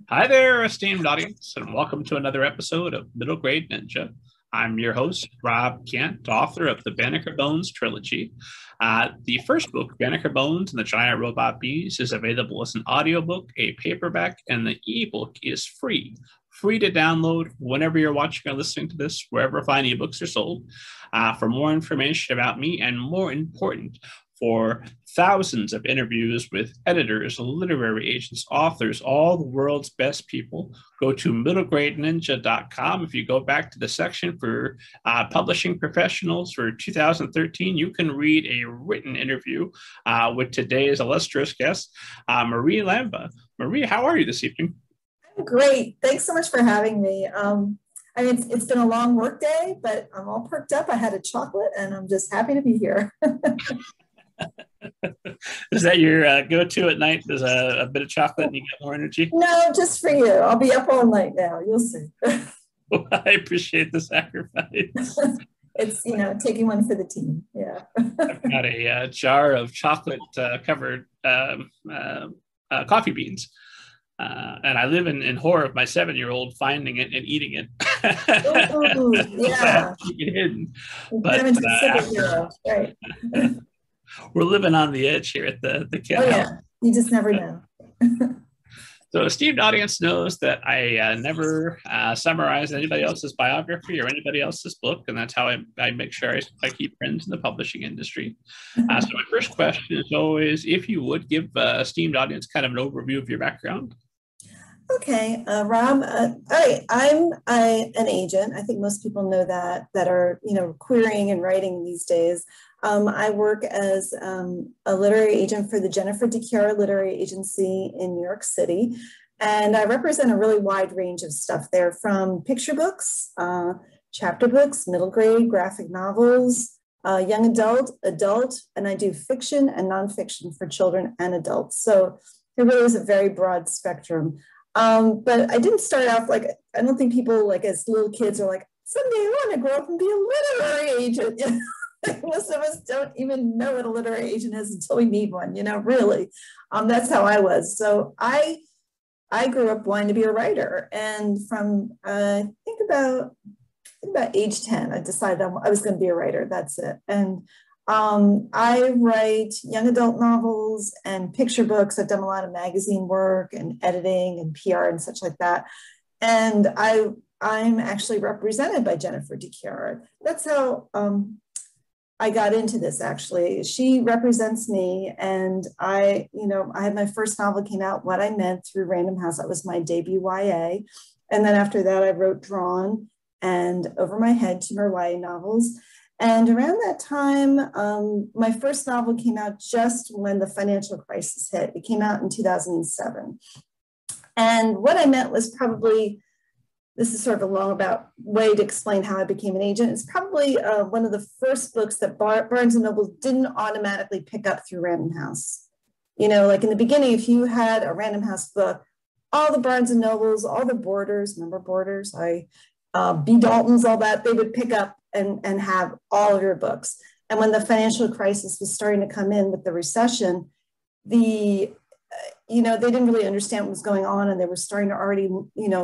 Hi there, esteemed audience, and welcome to another episode of Middle Grade Ninja. I'm your host, Rob Kent, author of the Banneker Bones trilogy. The first book, Banneker Bones and the Giant Robot Bees, is available as an audiobook, a paperback, and the ebook is free. Free to download whenever you're watching or listening to this, wherever fine ebooks are sold. For more information about me and more important, for thousands of interviews with editors, literary agents, authors, all the world's best people, go to middlegradeninja.com. If you go back to the section for publishing professionals for 2013, you can read a written interview with today's illustrious guest, Marie Lamba. Marie, how are you this evening? I'm great. Thanks so much for having me. It's been a long work day, but I'm all perked up. I had a chocolate and I'm just happy to be here. Is that your go-to at night? There's a bit of chocolate and you get more energy? No, just for you. I'll be up all night now. You'll see. Well, I appreciate the sacrifice. It's, taking one for the team. Yeah. I've got a jar of chocolate covered coffee beans. And I live in horror of my 7-year-old finding it and eating it. Ooh, yeah. Keep it hidden. Right. We're living on the edge here at the Kent House. Yeah. You just never know. So esteemed audience knows that I never summarize anybody else's biography or anybody else's book, and that's how I make sure I keep friends in the publishing industry. So my first question is always, if you would give esteemed audience kind of an overview of your background. Okay, Rob, I'm an agent. I think most people know that are, querying and writing these days. I work as a literary agent for the Jennifer Chiara Literary Agency in New York City. And I represent a really wide range of stuff there, from picture books, chapter books, middle grade, graphic novels, young adult, and I do fiction and nonfiction for children and adults. So it really is a very broad spectrum. But I didn't start off I don't think people as little kids are like, someday I want to grow up and be a literary agent. Most of us don't even know what a literary agent is until we need one, really. That's how I was. So I grew up wanting to be a writer. And from, I think about age 10, I decided I was going to be a writer. That's it. And I write young adult novels and picture books. I've done a lot of magazine work and editing and PR and such like that. And I'm actually represented by Jennifer Chiara. That's how I got into this, actually. She represents me, and I had my first novel came out, What I Meant, through Random House. That was my debut YA. And then after that, I wrote Drawn and Over My Head, 2 more YA novels. And around that time, my first novel came out just when the financial crisis hit. It came out in 2007. And What I Meant was probably, this is sort of a long way to explain how I became an agent. It's probably one of the first books that Barnes & Noble didn't automatically pick up through Random House. In the beginning, if you had a Random House book, all the Barnes & Nobles, all the Borders, remember Borders? B. Daltons, all that, they would pick up and have all of your books. And when the financial crisis was starting to come in with the recession, they didn't really understand what was going on, and they were starting to already,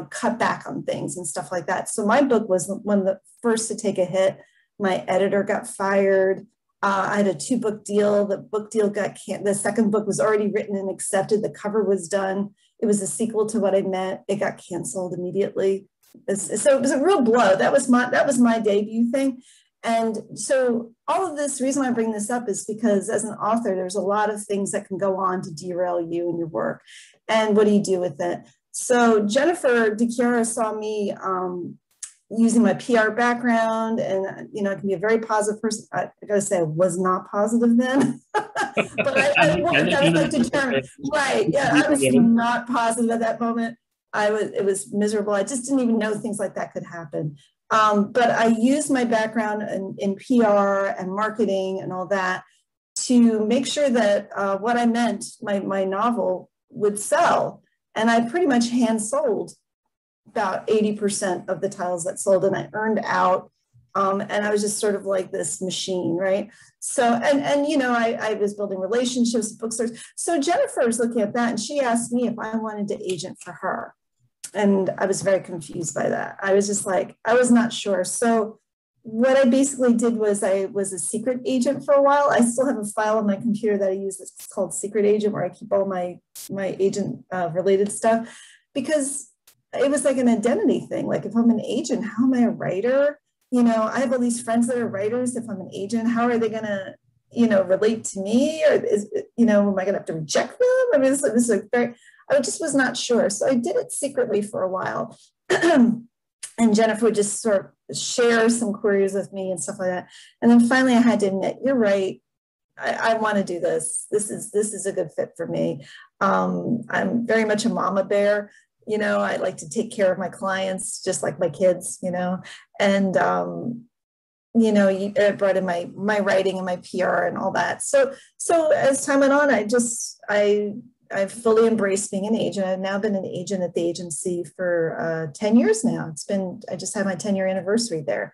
cut back on things and stuff like that. So my book was one of the first to take a hit. My editor got fired. I had a 2-book deal. The book deal the second book was already written and accepted. The cover was done. It was a sequel to What I Meant. It got canceled immediately. So it was a real blow. That was my debut thing. And so all of this, reason why I bring this up is because as an author, there's a lot of things that can go on to derail you and your work. And what do you do with it? So Jennifer Chiara saw me using my PR background, and I can be a very positive person. I gotta say, I was not positive then, but I was determined. Right? Yeah, I was not positive at that moment. It was miserable. I just didn't even know things like that could happen. But I used my background in PR and marketing and all that to make sure that What I Meant, my novel, would sell. And I pretty much hand sold about 80% of the titles that sold, and I earned out. And I was just sort of like this machine, right? So, I was building relationships with bookstores. So Jennifer was looking at that, and she asked me if I wanted to agent for her. and I was very confused by that. I was just like, I was not sure. So what I basically did was I was a secret agent for a while. I still have a file on my computer that I use that's called Secret Agent, where I keep all my agent related stuff, because it was like an identity thing. Like, if I'm an agent, how am I a writer? You know, I have all these friends that are writers. If I'm an agent, how are they going to, you know, relate to me? Or is, you know, am I going to have to reject them? I mean, it was like very, I just was not sure. So I did it secretly for a while. And Jennifer would just sort of share some queries with me and stuff like that. And then finally I had to admit, you're right. I want to do this. This is a good fit for me. I'm very much a mama bear. You know, I like to take care of my clients, just like my kids, you know, and, you know, I brought in my writing and my PR and all that. So as time went on, I've fully embraced being an agent. I've now been an agent at the agency for 10 years now. I just had my 10-year anniversary there,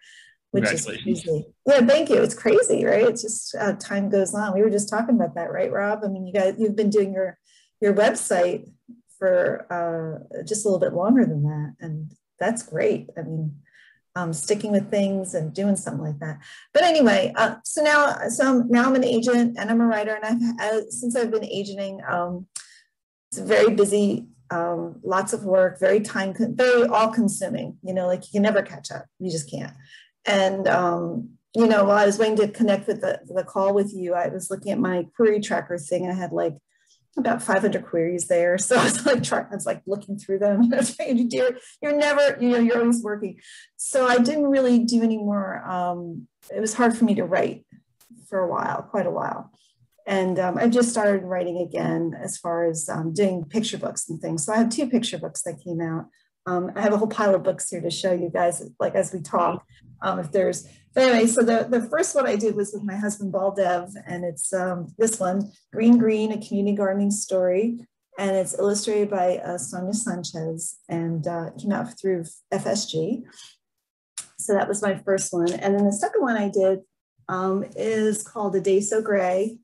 which is crazy. Yeah, thank you. It's crazy, right? It's just time goes on. We were just talking about that, right, Rob? I mean, you've been doing your website for just a little bit longer than that. And that's great. I mean, sticking with things and doing something like that. But anyway, so now I'm an agent and I'm a writer, and since I've been agenting, it's very busy, lots of work, very all consuming, you know, like you can never catch up. You just can't. And, you know, while I was waiting to connect with the call with you, I was looking at my query tracker thing, and I had like about 500 queries there. So I was like looking through them. You're never, you know, you're always working. So I didn't really do any more. It was hard for me to write for a while, quite a while. And I just started writing again as far as doing picture books and things. So I have 2 picture books that came out. I have a whole pile of books here to show you guys, like, as we talk, but anyway, so the first one I did was with my husband, Baldev, and it's this one, Green Green, a community gardening story. And it's illustrated by Sonia Sanchez, and it came out through FSG. So that was my first one. And then the second one I did is called A Day So Gray.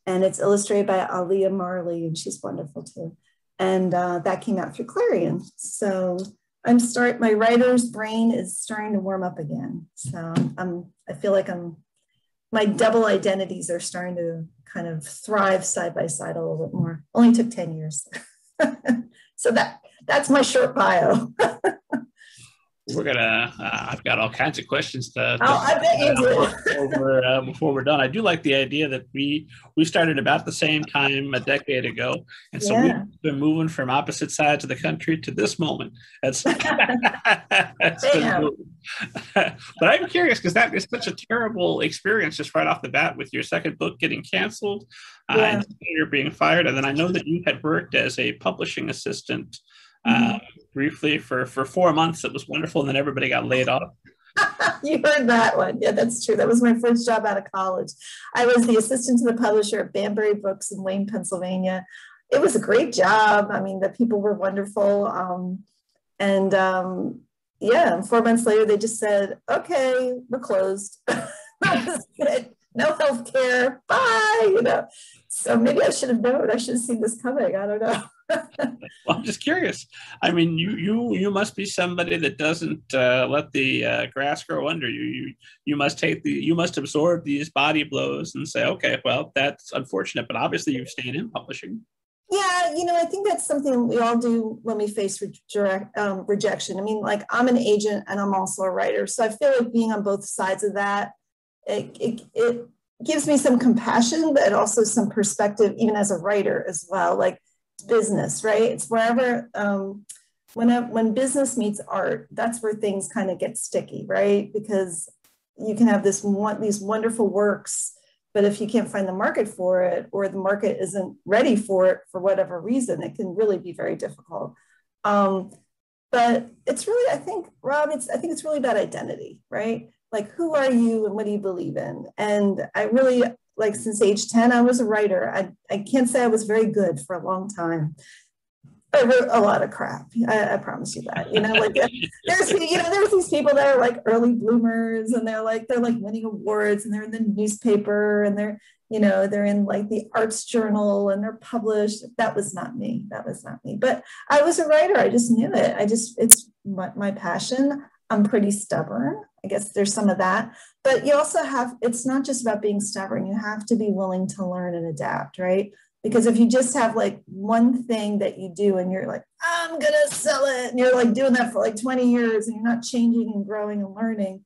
And it's illustrated by Aaliyah Marley, and she's wonderful too. And that came out through Clarion. So my writer's brain is starting to warm up again. So I feel like my double identities are starting to kind of thrive side by side a little bit more. Only took 10 years. So that's my short bio. We're gonna. I've got all kinds of questions to I bet you do. Before we're done. I do like the idea that we started about the same time a decade ago, and so we've been moving from opposite sides of the country to this moment. That's been but I'm curious, because that is such a terrible experience just right off the bat with your second book getting canceled, and you're being fired, and then I know that you had worked as a publishing assistant. Briefly for 4 months. It was wonderful, and then everybody got laid off. You heard that one. Yeah, that's true. That was my first job out of college. I was the assistant to the publisher at Banbury Books in Wayne, Pennsylvania. It was a great job. I mean, the people were wonderful. And 4 months later, they just said, okay, we're closed. That was good. No healthcare. Bye. You know, so maybe I should have known. I should have seen this coming. I don't know. Well, I'm just curious. I mean, you must be somebody that doesn't let the grass grow under you. You must absorb these body blows and say, okay, well, that's unfortunate, but obviously you've stayed in publishing. Yeah, you know, I think that's something we all do when we face rejection. I mean, like, I'm an agent and I'm also a writer, so I feel like being on both sides of that, it gives me some compassion, but also some perspective, even as a writer as well. Like, business, right? It's wherever, when business meets art, that's where things kind of get sticky, right? Because you can have these wonderful works, but if you can't find the market for it, or the market isn't ready for it for whatever reason, it can really be very difficult. But it's really, I think, Rob, I think it's really about identity, right? Like, who are you and what do you believe in? And I really, like, since age 10, I was a writer. I can't say I was very good for a long time. I wrote a lot of crap. I promise you that. You know, like, there's these people that are like early bloomers, and they're like winning awards, and they're in the newspaper, and they're, you know, they're in like the arts journal and they're published. That was not me. That was not me. But I was a writer. I just knew it. It's my passion. I'm pretty stubborn. I guess there's some of that. But you also have, it's not just about being stubborn. You have to be willing to learn and adapt, right? Because if you just have like one thing that you do and you're like, I'm going to sell it, and you're like doing that for like 20 years and you're not changing and growing and learning,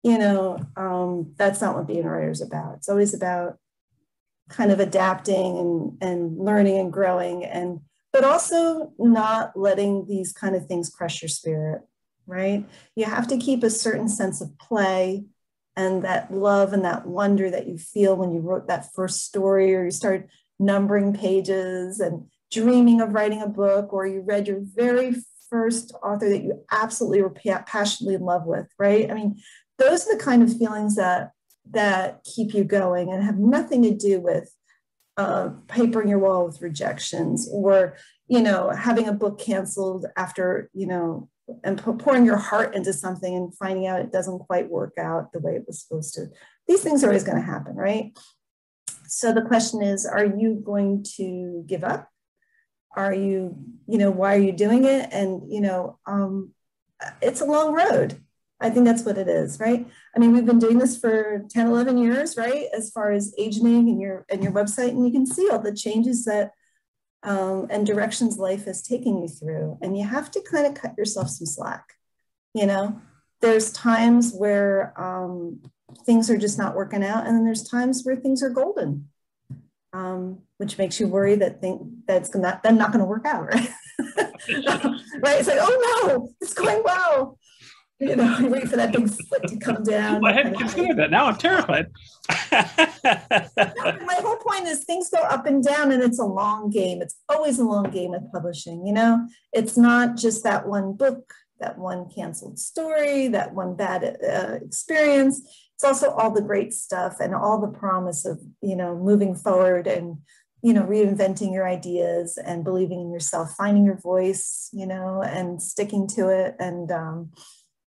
you know, that's not what being a writer is about. It's always about kind of adapting and learning and growing, and but also not letting these kind of things crush your spirit, right? You have to keep a certain sense of play and that love and that wonder that you feel when you wrote that first story, or you started numbering pages and dreaming of writing a book, or you read your very first author that you absolutely were passionately in love with, right? I mean, those are the kind of feelings that keep you going and have nothing to do with papering your wall with rejections, or, you know, having a book canceled after, you know, and pouring your heart into something and finding out it doesn't quite work out the way it was supposed to. These things are always going to happen, right? So the question is, are you going to give up? Are you, you know, why are you doing it? And, you know, it's a long road. I think that's what it is, right? I mean, we've been doing this for 10, 11 years, right? As far as agenting and your website, and you can see all the changes that and directions life is taking you through. And you have to kind of cut yourself some slack. You know, there's times where things are just not working out, and then there's times where things are golden, which makes you worry that that's not going to work out, right? Right? It's like, oh no, it's going well. You know, you wait for that big foot to come down. I hadn't considered that. Now I'm terrified. My whole point is things go up and down, and it's a long game. It's always a long game with publishing. You know, it's not just that one book, that one canceled story, that one bad experience. It's also all the great stuff and all the promise of, you know, moving forward and, you know, reinventing your ideas and believing in yourself, finding your voice, you know, and sticking to it. And,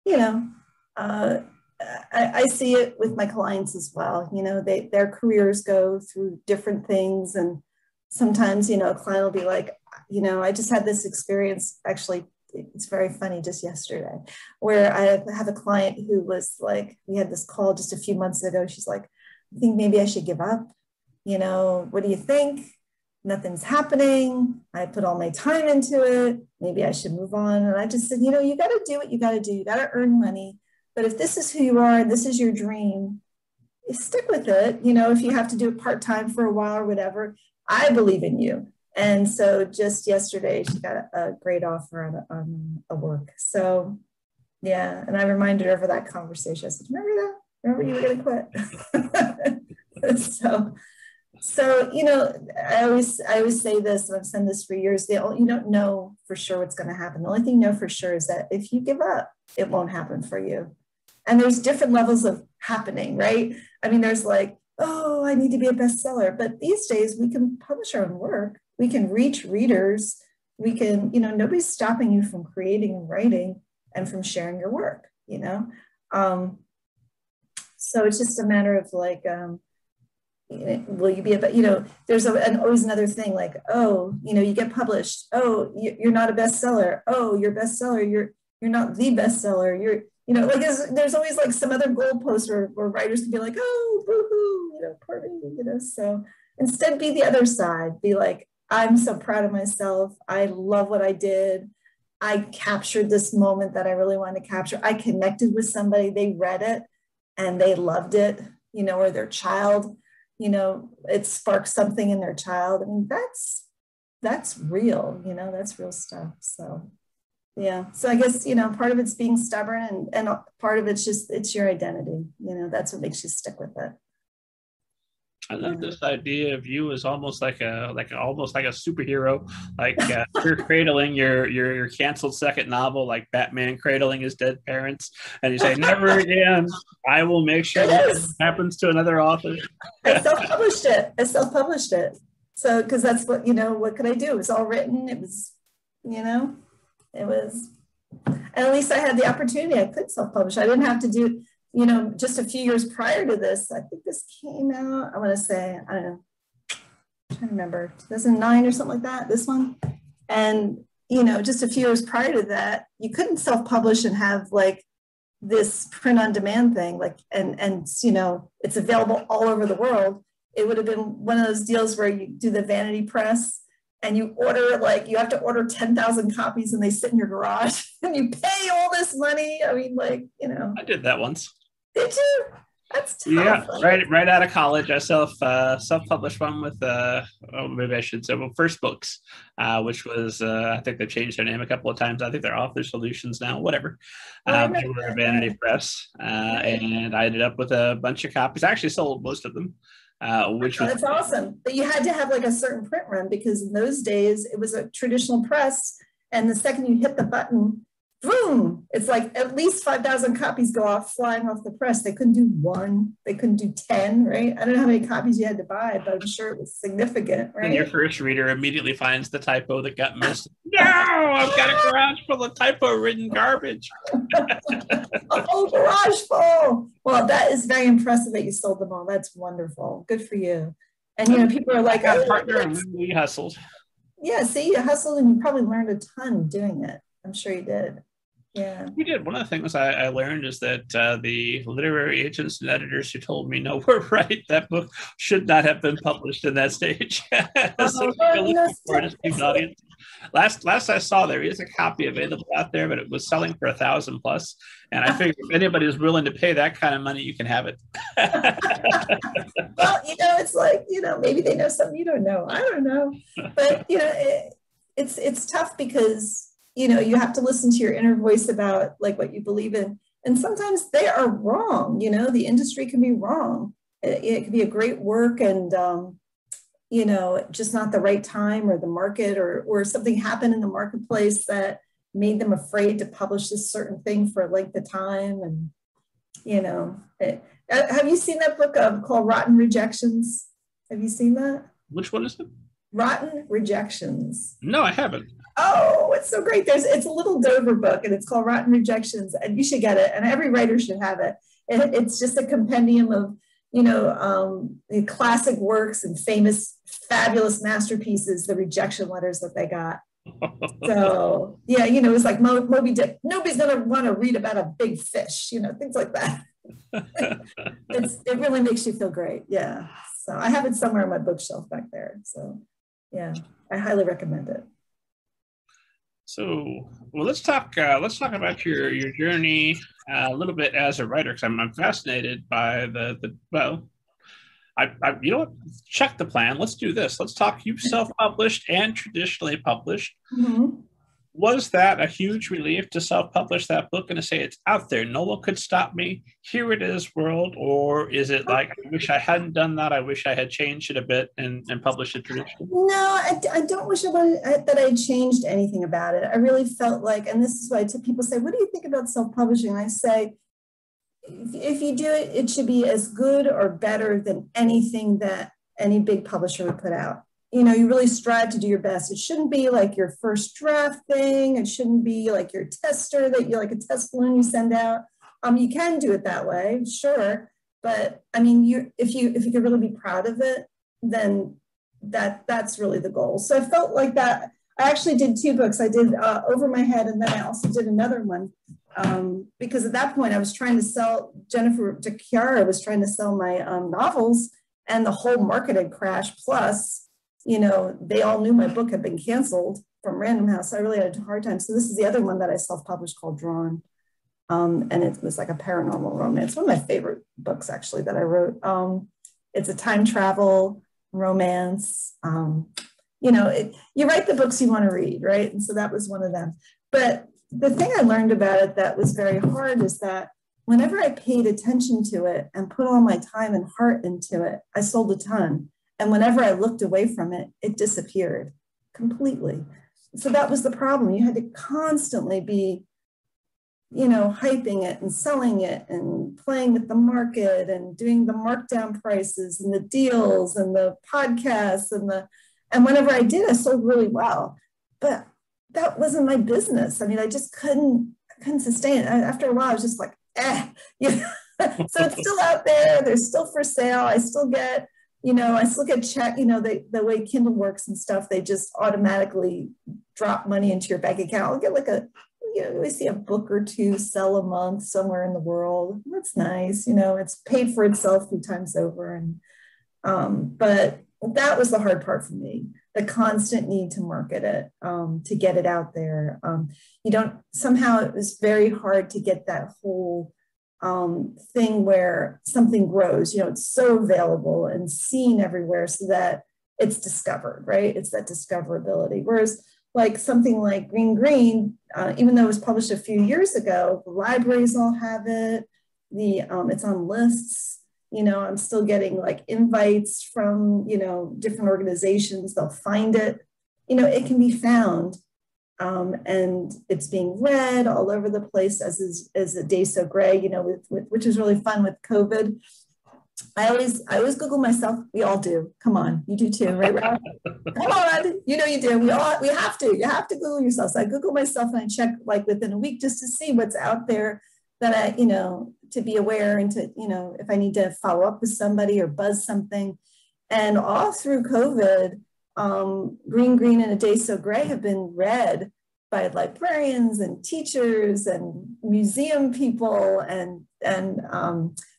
you know, I see it with my clients as well. You know, their careers go through different things. And sometimes, you know, a client will be like, you know, I just had this experience, actually, it's very funny, just yesterday, where I have a client who was like, we had this call just a few months ago. She's like, I think maybe I should give up. You know, what do you think? Nothing's happening. I put all my time into it. Maybe I should move on. And I just said, you know, you got to do what you got to do. You got to earn money. But if this is who you are and this is your dream, stick with it. You know, if you have to do it part-time for a while or whatever, I believe in you. And so just yesterday, she got a great offer on a work. So yeah, and I reminded her of that conversation. I said, remember that? Remember you were going to quit? So, you know, I always say this, and I've said this for years, you don't know for sure what's going to happen. The only thing you know for sure is that if you give up, it won't happen for you. And there's different levels of happening, right? I mean, there's like, oh, I need to be a bestseller. But these days we can publish our own work. We can reach readers. We can, you know, nobody's stopping you from creating and writing and from sharing your work, you know? So it's just a matter of like, will you be a, you know, there's always another thing like, oh, you know, you get published. Oh, you're not a bestseller. Oh, you're a bestseller. You're not the bestseller. You're, you know, like there's always like some other goalpost where writers can be like, oh, boo-hoo, you know, poor me, you know. So instead be the other side. Be like, I'm so proud of myself. I love what I did. I captured this moment that I really wanted to capture. I connected with somebody, they read it and they loved it, you know, or their child, you know, it sparked something in their child. I mean, that's real, you know, that's real stuff. So yeah. So I guess, you know, part of it's being stubborn and part of it's just, it's your identity, you know, that's what makes you stick with it. I love this idea of you as almost like a superhero, like you're cradling your canceled second novel, like Batman cradling his dead parents, and you say, "Never again. I will make sure that happens to another author." I self-published it. So because that's what, you know, what could I do? It was all written. It was, you know, it was, and at least I had the opportunity. I could self-publish. I didn't have to do. just a few years prior to this, I think this came out, I want to say, I don't know, I'm trying to remember, 2009 or something like that, this one. And, just a few years prior to that, you couldn't self-publish and have like this print on demand thing, like, and it's available all over the world. It would have been one of those deals where you do the vanity press and you order, like, you have to order 10,000 copies and they sit in your garage and you pay all this money. I mean, like, I did that once. Did you? That's tough. Yeah, right out of college, I self-published one with maybe I should say, well, First Books, which was I think they changed their name a couple of times. I think they're Author Solutions now, whatever. They were a vanity press, and I ended up with a bunch of copies. I actually sold most of them, which was that's awesome. But you had to have like a certain print run, because in those days it was a traditional press, and the second you hit the button, boom, it's like at least 5,000 copies go off, flying off the press. They couldn't do one, they couldn't do 10, right? I don't know how many copies you had to buy, but I'm sure it was significant, right? And your first reader immediately finds the typo that got missed. No, I've got a garage full of typo-ridden garbage. A whole garage full. Well, that is very impressive that you sold them all. That's wonderful. Good for you. And, people are like, I got a partner and we hustled. Yeah, see, you hustled and you probably learned a ton doing it. I'm sure you did. Yeah, we did. One of the things I learned is that the literary agents and editors who told me no were right. That book should not have been published in that stage. Last I saw, there is a copy available out there, but it was selling for 1,000 plus. And I figured if anybody is willing to pay that kind of money, you can have it. Well, it's like, maybe they know something you don't know. I don't know. But, it's tough because you have to listen to your inner voice about like what you believe in. And sometimes they are wrong. The industry can be wrong. It can be a great work and, just not the right time or the market or something happened in the marketplace that made them afraid to publish this certain thing for a length of time. And, have you seen that book called Rotten Rejections? Have you seen that? Which one is it? Rotten Rejections. No, I haven't. Oh, it's so great. It's a little Dover book and it's called Rotten Rejections, and you should get it. And every writer should have it. It's just a compendium of, the classic works and famous, fabulous masterpieces, the rejection letters that they got. So, yeah, it's like Moby Dick. Nobody's going to want to read about a big fish, things like that. It really makes you feel great. Yeah. So I have it somewhere on my bookshelf back there. So, yeah, I highly recommend it. So, well, let's talk about your journey a little bit as a writer, because I'm fascinated by you know what? Check the plan. Let's do this. Let's talk. You've self-published and traditionally published. Mm-hmm. Was that a huge relief to self-publish that book and to say it's out there? No one could stop me. Here it is, world. Or is it like, I wish I hadn't done that. I wish I had changed it a bit and published it traditionally? No, I don't wish that I changed anything about it. I really felt like, and this is why people say, what do you think about self-publishing? I say, if you do it, it should be as good or better than anything that any big publisher would put out. You really strive to do your best. It shouldn't be like your first draft thing. It shouldn't be like your tester that you like a test balloon you send out. You can do it that way, sure. But I mean, if you could really be proud of it, then that's really the goal. So I felt like that. I actually did 2 books. I did Over My Head, and then I also did another one because at that point I was trying to sell, Chiara was trying to sell my novels, and the whole market had crashed. Plus, they all knew my book had been canceled from Random House. I really had a hard time. So this is the other one that I self-published called Drawn. And it was like a paranormal romance. One of my favorite books, actually, that I wrote. It's a time travel romance. You write the books you want to read, right? And so that was one of them. But the thing I learned about it that was very hard is that whenever I paid attention to it and put all my time and heart into it, I sold a ton. And whenever I looked away from it, it disappeared completely. So that was the problem. You had to constantly be, hyping it and selling it and playing with the market and doing the markdown prices and the deals and the podcasts and whenever I did, I sold really well. But that wasn't my business. I mean, I just couldn't sustain it. After a while, I was just like, So it's still out there. They're still for sale. I still get, I still get check, the way Kindle works and stuff, they just automatically drop money into your bank account. I'll get like we see a book or two sell a month somewhere in the world. That's nice. It's paid for itself a few times over. And, but that was the hard part for me, the constant need to market it, to get it out there. Somehow it was very hard to get that whole thing where something grows, it's so available and seen everywhere so that it's discovered, right? It's that discoverability. Whereas like something like Green, even though it was published a few years ago, the libraries all have it. It's on lists. I'm still getting like invites from, different organizations. They'll find it. It can be found. And it's being read all over the place, as A Day So Gray, which is really fun with COVID. I always Google myself. We all do. Come on, you do too, right, Rob? Come on, you do. We have to. You have to Google yourself. So I Google myself and I check like within a week just to see what's out there that I, to be aware and to, if I need to follow up with somebody or buzz something. And all through COVID, Green and A Day So Gray have been read by librarians and teachers and museum people and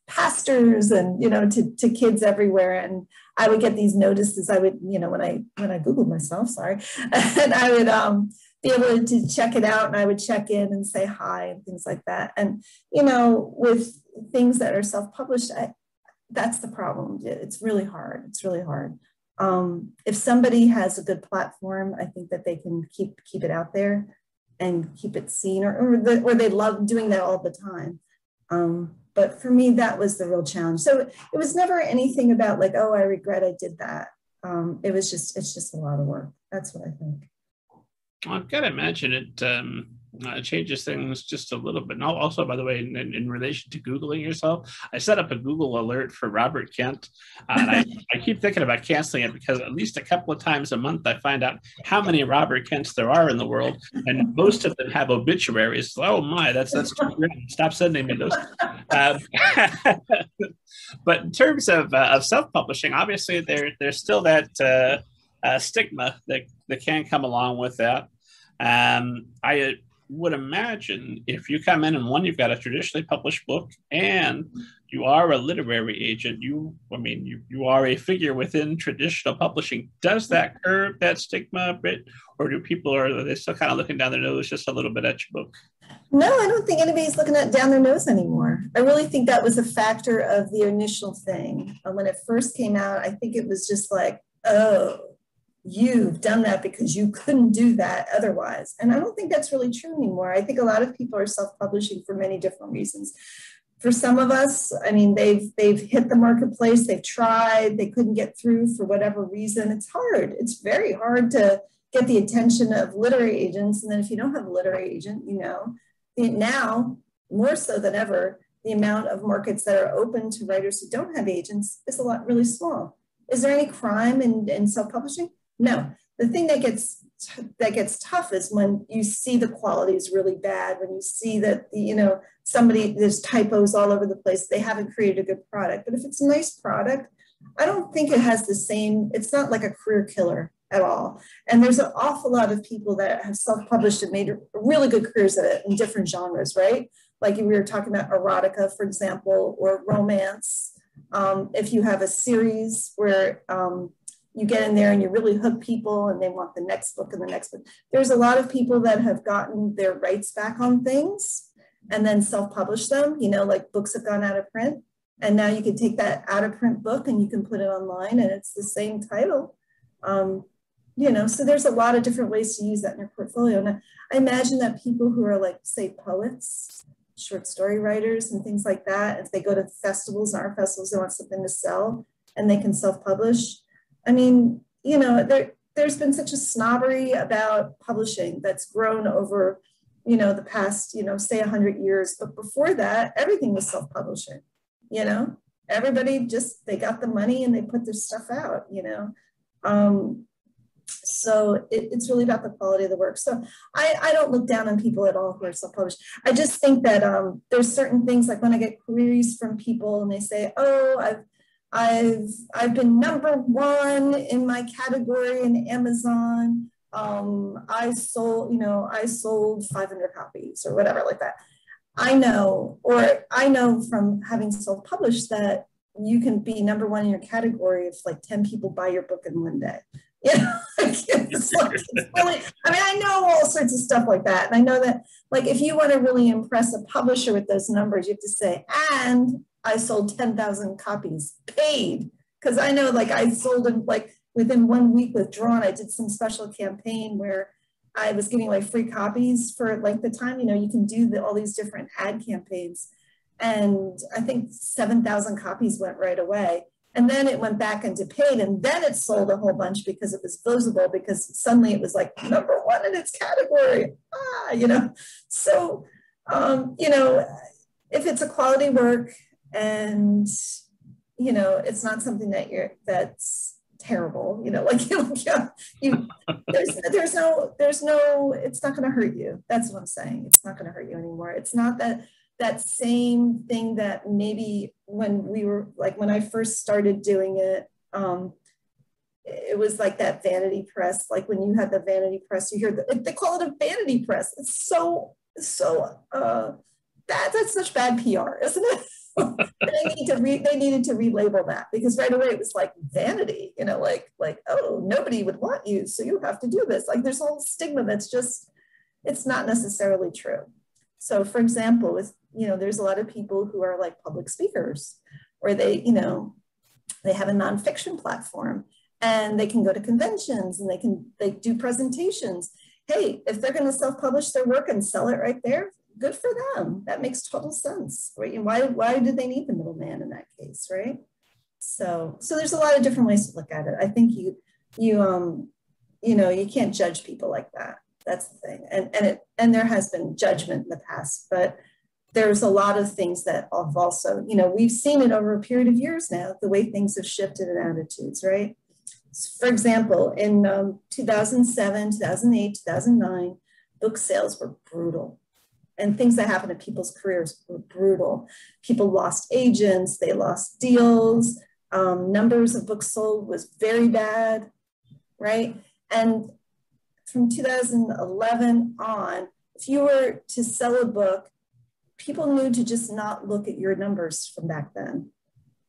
pastors and, to kids everywhere. And I would get these notices. I would, when I Googled myself, sorry, and I would be able to check it out, and I would check in and say hi and things like that. And, with things that are self-published, that's the problem. It's really hard. It's really hard. If somebody has a good platform, I think that they can keep it out there and keep it seen, or they love doing that all the time. But for me, that was the real challenge. So it was never anything about like, oh, I regret I did that. It's just a lot of work. That's what I think. I've got to imagine it changes things just a little bit. Now, also, by the way, in relation to Googling yourself, I set up a Google alert for Robert Kent. And I keep thinking about canceling it because at least a couple of times a month, I find out how many Robert Kents there are in the world. And most of them have obituaries. Oh my, that's too great. Stop sending me those. But in terms of self-publishing, obviously there's still that stigma that can come along with that. I would imagine if you come in and you've got a traditionally published book and you are a literary agent, you are a figure within traditional publishing. Does that curb that stigma a bit, or are they still kind of looking down their nose just a little bit at your book? No, I don't think anybody's looking down their nose anymore. I really think that was a factor of the initial thing. When it first came out, I think it was just like, oh, you've done that because you couldn't do that otherwise. And I don't think that's really true anymore. I think a lot of people are self-publishing for many different reasons. For some of us, they've hit the marketplace, they've tried, they couldn't get through for whatever reason. It's hard. It's very hard to get the attention of literary agents. And then if you don't have a literary agent, now more so than ever, the amount of markets that are open to writers who don't have agents is really small. Is there any crime in self-publishing? No. The thing that gets tough is when you see the quality is really bad, when you see that there's typos all over the place, they haven't created a good product. But if it's a nice product, I don't think it has it's not like a career killer at all. And there's an awful lot of people that have self-published and made really good careers at it in different genres, right? Like we were talking about erotica, for example, or romance. If you have a series where you get in there and you really hook people and they want the next book and the next book. There's a lot of people that have gotten their rights back on things and then self-publish them, like books have gone out of print. And now you can take that out of print book and you can put it online and it's the same title. So there's a lot of different ways to use that in your portfolio. And I imagine that people who are like, say, poets, short story writers and things like that, if they go to festivals, art festivals, they want something to sell and they can self-publish. There's been such a snobbery about publishing that's grown over, the past, say 100 years. But before that, everything was self-publishing, everybody they got the money and they put their stuff out, So it's really about the quality of the work. So I don't look down on people at all who are self-published. I just think that there's certain things, like when I get queries from people and they say, oh, I've been #1 in my category in Amazon. I sold 500 copies or whatever like that. I know from having self-published that you can be #1 in your category if like 10 people buy your book in one day. It's really, I mean, I know all sorts of stuff like that. And I know that, like, if you want to really impress a publisher with those numbers, you have to say, and I sold 10,000 copies paid. Because I know, like, I sold them, like, within 1 week with Drawn, I did some special campaign where I was giving like free copies for like the time, you can do all these different ad campaigns. And I think 7,000 copies went right away. And then it went back into paid, and then it sold a whole bunch because it was visible, because suddenly it was like #1 in its category. So, if it's a quality work and, it's not something that's terrible, there's no, it's not going to hurt you. That's what I'm saying. It's not going to hurt you anymore. It's not that same thing that maybe when I first started doing it, it was like that vanity press. Like when you had the vanity press, you hear they call it a vanity press. It's that's such bad PR, isn't it? They needed to relabel that, because right away it was like vanity, like, oh, nobody would want you, so you have to do this. Like there's a whole stigma that's just, it's not necessarily true. So for example, there's a lot of people who are like public speakers, or they have a nonfiction platform, and they can go to conventions and they do presentations. Hey, if they're going to self-publish their work and sell it right there, good for them. That makes total sense, right? And why do they need the middleman in that case, right? So there's a lot of different ways to look at it. I think you can't judge people like that. That's the thing. And there has been judgment in the past, but there's a lot of things that have also, we've seen it over a period of years now, the way things have shifted in attitudes, right? For example, in 2007, 2008, 2009, book sales were brutal. And things that happened in people's careers were brutal. People lost agents, they lost deals, numbers of books sold was very bad, right? And from 2011 on, if you were to sell a book, people knew to just not look at your numbers from back then.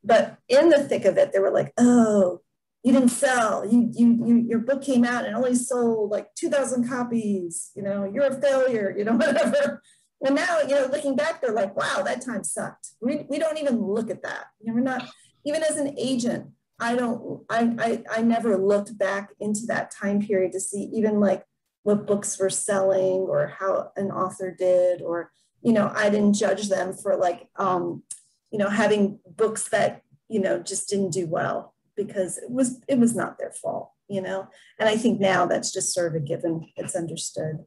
But in the thick of it, they were like, oh, you didn't sell. Your book came out and only sold like 2,000 copies. You're a failure. Whatever. And now, looking back, they're like, wow, that time sucked. We don't even look at that. We're not, even as an agent, I never looked back into that time period to see even like what books were selling or how an author did, or, I didn't judge them for like, having books that, just didn't do well, because it was not their fault, and I think now that's just sort of a given. It's understood.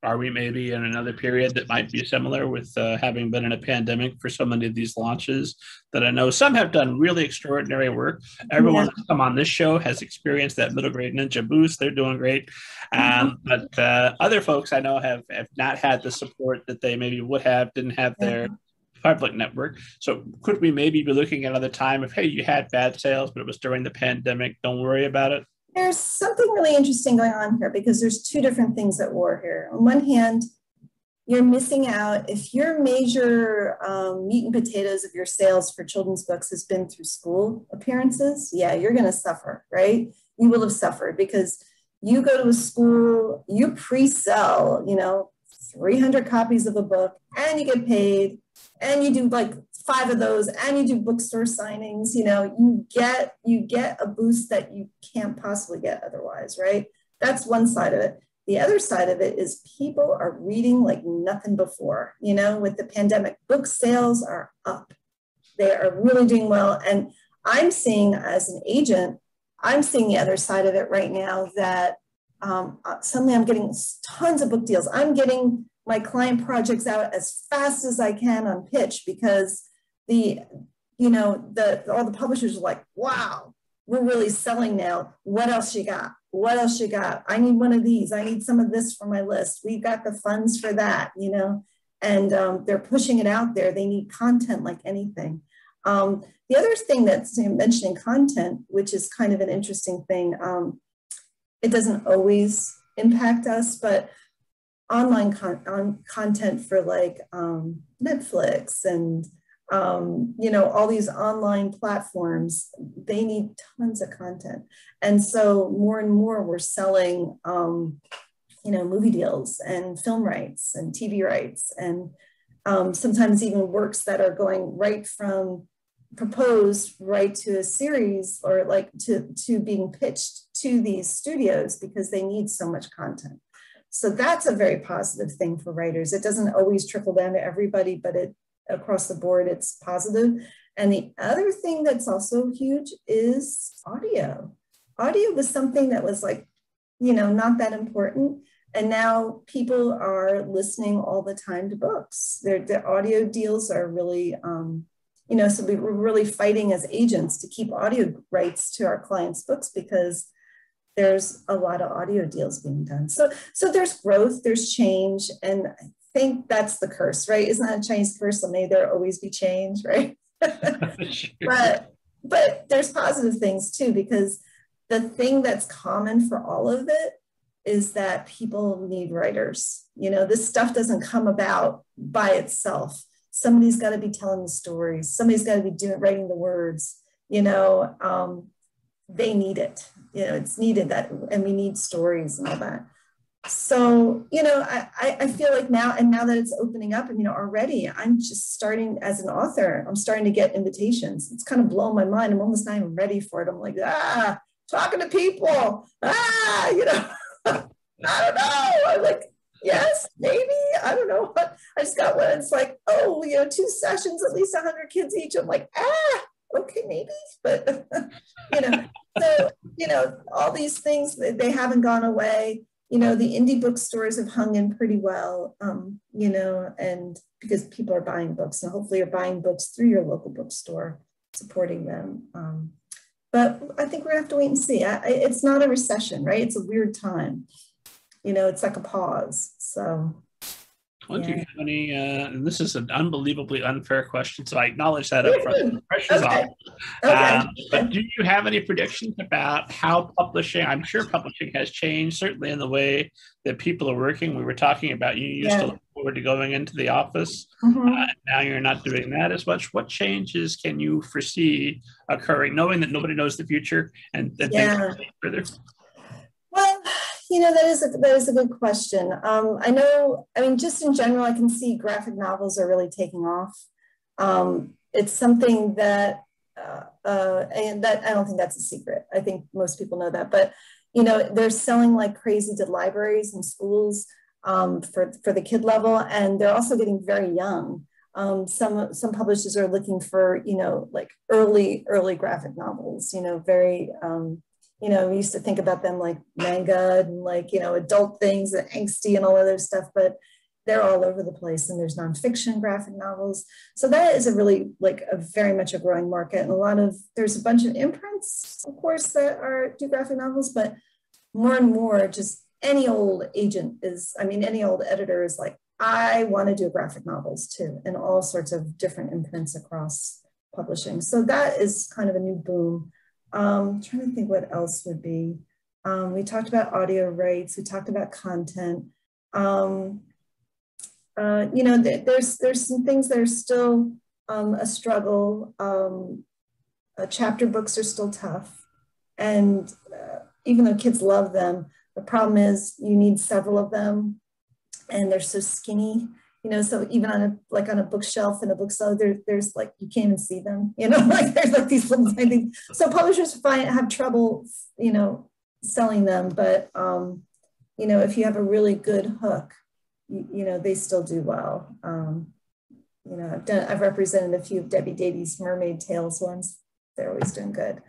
Are we maybe in another period that might be similar, with having been in a pandemic for so many of these launches that I know some have done really extraordinary work. Everyone that's come on this show has experienced that middle grade ninja boost. They're doing great. But other folks I know have not had the support that they maybe would have, didn't have their public network. So could we maybe be looking at another time of, hey, you had bad sales, but it was during the pandemic, don't worry about it? There's something really interesting going on here, because there's two different things at war here. On one hand, you're missing out if your major meat and potatoes of your sales for children's books has been through school appearances. Yeah, you're going to suffer, right? You will have suffered, because you go to a school, you pre-sell, 300 copies of a book, and you get paid, and you do like 5 of those, and you do bookstore signings, you get a boost that you can't possibly get otherwise, right? That's one side of it. The other side of it is people are reading like nothing before, with the pandemic. Book sales are up. They are really doing well. And I'm seeing, as an agent, I'm seeing the other side of it right now, that suddenly I'm getting tons of book deals. I'm getting my client projects out as fast as I can on pitch, because all the publishers are like, wow, we're really selling now. What else you got? What else you got? I need one of these. I need some of this for my list. We've got the funds for that, you know, and they're pushing it out there. They need content like anything. The other thing that's mentioning content, which is kind of an interesting thing, it doesn't always impact us, but online content for like Netflix and you know, all these online platforms, they need tons of content. And so more and more we're selling, you know, movie deals and film rights and TV rights, and sometimes even works that are going right from proposed right to a series, or like to being pitched to these studios because they need so much content. So that's a very positive thing for writers. It doesn't always trickle down to everybody, but it across the board, it's positive. And the other thing that's also huge is audio. Audio was something that was like, you know, not that important. And now people are listening all the time to books. The audio deals are really, you know, so we're really fighting as agents to keep audio rights to our clients' books because there's a lot of audio deals being done. So there's growth, there's change, and I think that's the curse, right? Isn't that a Chinese curse? So may there always be change, right? Sure. But there's positive things too, because the thing that's common for all of it is that people need writers. You know, this stuff doesn't come about by itself. Somebody's got to be telling the stories. Somebody's got to be writing the words. You know, they need it. You know, it's needed, that, and we need stories and all that. So, you know, I feel like now, and now that it's opening up, and, you know, already I'm just starting as an author, I'm starting to get invitations. It's kind of blown my mind. I'm almost not even ready for it. I'm like, talking to people, you know, I don't know. I'm like, yes, maybe, I don't know. I just got one. It's like, oh, you know, 2 sessions, at least 100 kids each. I'm like, okay, maybe, but, you know, so, you know, all these things, they haven't gone away. You know, the indie bookstores have hung in pretty well, you know, and because people are buying books, and hopefully you're buying books through your local bookstore, supporting them. But I think we're gonna have to wait and see. It's not a recession, right? It's a weird time. You know, it's like a pause, so. Well, do you have any, and this is an unbelievably unfair question, so I acknowledge that up front. The pressure's Okay. off. But do you have any predictions about how publishing, I'm sure publishing has changed, certainly in the way that people are working. We were talking about you used to look forward to going into the office. Now you're not doing that as much. What changes can you foresee occurring, knowing that nobody knows the future and things will change further? Well, you know, that is a good question. I know, I mean, just in general, I can see graphic novels are really taking off. It's something that, and that I don't think that's a secret. I think most people know that, but, you know, they're selling like crazy to libraries and schools for the kid level, and they're also getting very young. Some publishers are looking for, you know, like early graphic novels, you know, very, you know, we used to think about them like manga and like, you know, adult things and angsty and all other stuff, but they're all over the place, and there's nonfiction graphic novels. So that is a really like a very much a growing market. And there's a bunch of imprints, of course, that do graphic novels, but more and more just any old agent any old editor is like, I want to do graphic novels too, and all sorts of different imprints across publishing. So that is kind of a new boom. I'm trying to think what else would be. We talked about audio rights. We talked about content. You know, there's some things that are still a struggle. Chapter books are still tough. And even though kids love them, the problem is you need several of them, and they're so skinny. You know, so even on a bookshelf in a bookstore, there's like, you can't even see them, you know, like there's like these little tiny things. So publishers have trouble, you know, selling them. But, you know, if you have a really good hook, you know, they still do well. You know, I've represented a few of Debbie Dady's Mermaid Tales ones. They're always doing good.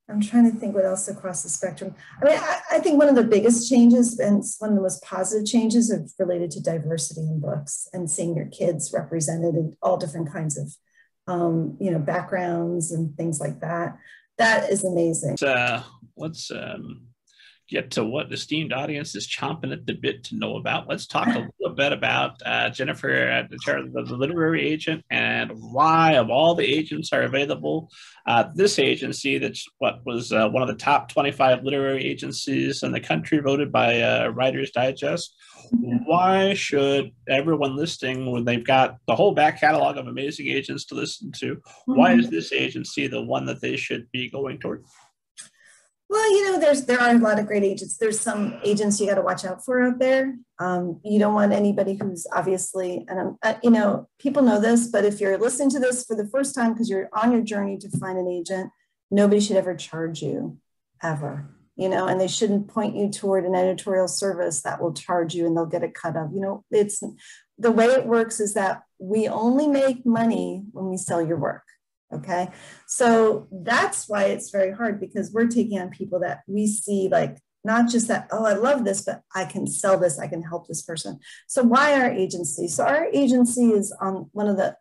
I'm trying to think what else across the spectrum. I mean, I think one of the biggest changes and one of the most positive changes are related to diversity in books and seeing your kids represented in all different kinds of backgrounds and things like that. That is amazing. Let's get to what the esteemed audience is chomping at the bit to know about. Let's talk a little bit about Jennifer, the literary agent, and why, of all the agents are available, this agency that's was one of the top 25 literary agencies in the country, voted by Writer's Digest. Why should everyone listening, when they've got the whole back catalog of amazing agents to listen to, why is this agency the one that they should be going toward? Well, there are a lot of great agents. There's some agents you got to watch out for out there. You don't want anybody who's obviously, and people know this, but if you're listening to this for the first time because you're on your journey to find an agent, nobody should ever charge you, ever. And they shouldn't point you toward an editorial service that will charge you and they'll get a cut of. It's the way it works is that we only make money when we sell your work. Okay. So that's why it's very hard, because we're taking on people that we see like, not just that, oh, I love this, but I can sell this, I can help this person. So why our agency? So our agency is on one of the,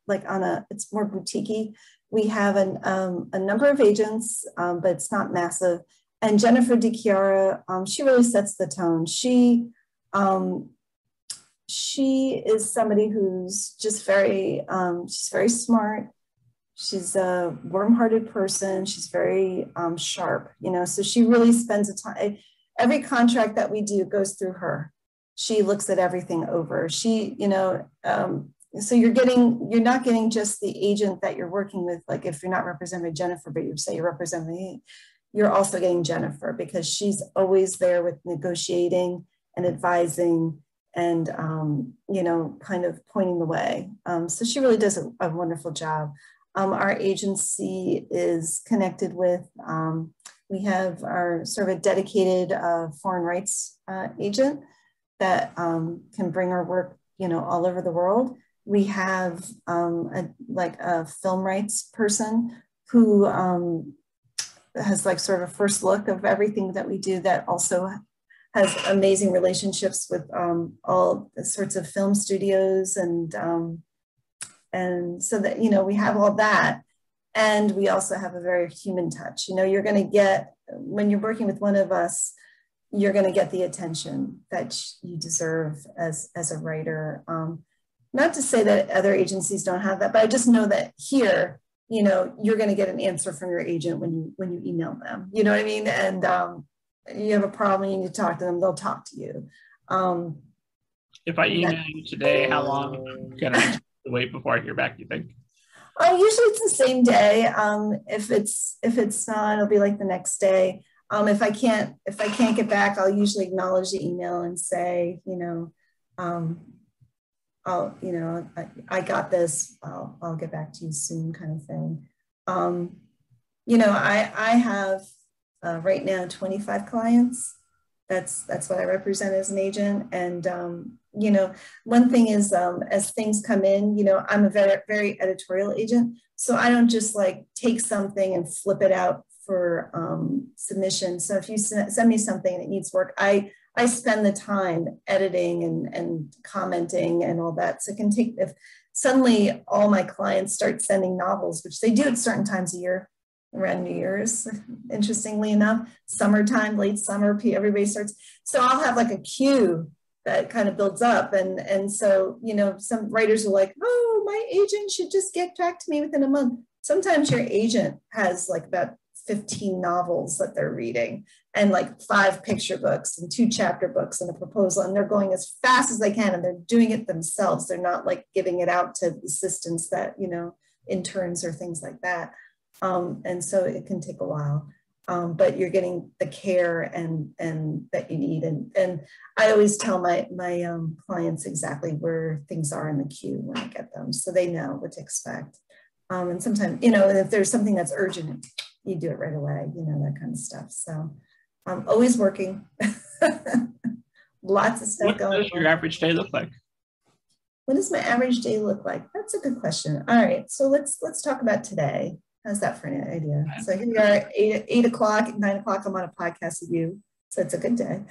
it's more boutique-y. We have a number of agents, but it's not massive. And Jennifer Chiara, she really sets the tone. She is somebody who's just she's very smart. She's a warm-hearted person. She's very sharp, so she really spends a time. Every contract that we do goes through her. She looks at everything over. So you're not getting just the agent that you're working with. Like if you're not represented by Jennifer, but you say you're representing me, you're also getting Jennifer, because she's always there with negotiating and advising and, kind of pointing the way. So she really does a wonderful job. Our agency is connected with, we have our sort of a dedicated foreign rights agent that can bring our work, all over the world. We have a film rights person who has like sort of a first look of everything that we do, that also has amazing relationships with all sorts of film studios and so that, we have all that. And we also have a very human touch. You're going to get, when you're working with one of us, you're going to get the attention that you deserve as a writer. Not to say that other agencies don't have that, but I just know that here, you're going to get an answer from your agent when you email them. You know what I mean? And you have a problem, you need to talk to them, they'll talk to you. If I email you today, how long can I wait before I hear back, you think? Usually it's the same day. If it's not, it'll be like the next day. If I can't get back, I'll usually acknowledge the email and say, I got this. I'll get back to you soon, kind of thing. I have right now 25 clients. That's what I represent as an agent. And one thing is, as things come in, I'm a very, very editorial agent. So I don't just like take something and flip it out for submission. So if you send me something and it needs work, I spend the time editing and commenting and all that. So it can take, if suddenly all my clients start sending novels, which they do at certain times a year, around New Year's, interestingly enough, summertime, late summer, everybody starts. So I'll have like a queue that kind of builds up. And so, some writers are like, oh, my agent should just get back to me within a month. Sometimes your agent has like about 15 novels that they're reading and like 5 picture books and 2 chapter books and a proposal, and they're going as fast as they can and they're doing it themselves. They're not like giving it out to assistants that, interns or things like that. And so it can take a while, but you're getting the care and that you need. And I always tell my clients exactly where things are in the queue when I get them, so they know what to expect. And sometimes, if there's something that's urgent, you do it right away, that kind of stuff. So I'm always working. Lots of stuff going on. What does your average day look like? What does my average day look like? That's a good question. All right, so let's talk about today. How's that for an idea? So here we are at 8 o'clock, 9 o'clock, I'm on a podcast with you. So it's a good day.